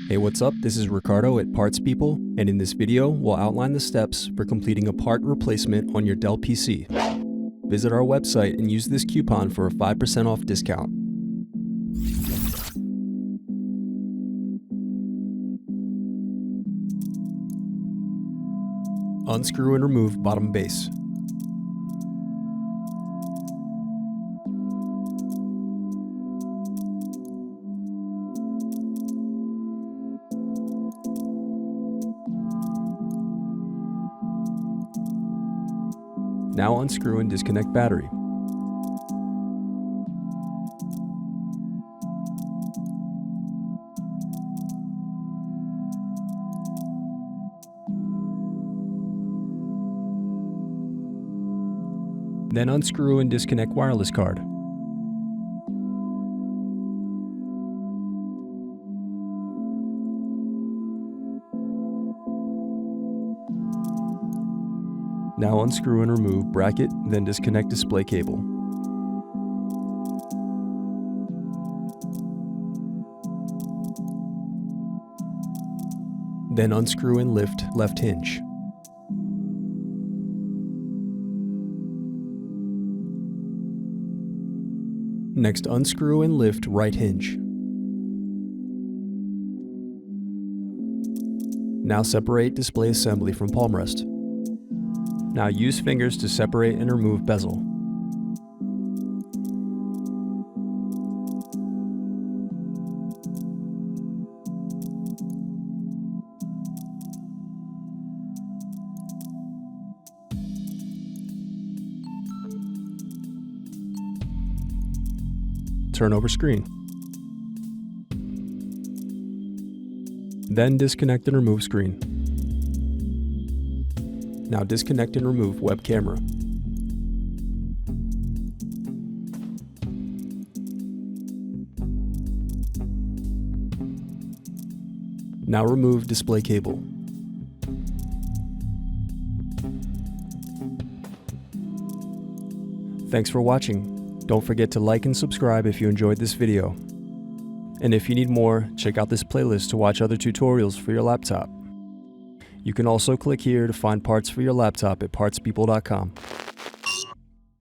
Hey, what's up? This is Ricardo at Parts People, and in this video, we'll outline the steps for completing a part replacement on your Dell PC. Visit our website and use this coupon for a 5% off discount. Unscrew and remove bottom base. Now unscrew and disconnect battery. Then unscrew and disconnect wireless card. Now unscrew and remove bracket, then disconnect display cable. Then unscrew and lift left hinge. Next, unscrew and lift right hinge. Now separate display assembly from palmrest. Now use fingers to separate and remove bezel. Turn over screen. Then disconnect and remove screen. Now disconnect and remove web camera. Now remove display cable. Thanks for watching. Don't forget to like and subscribe if you enjoyed this video. And if you need more, check out this playlist to watch other tutorials for your laptop. You can also click here to find parts for your laptop at partspeople.com.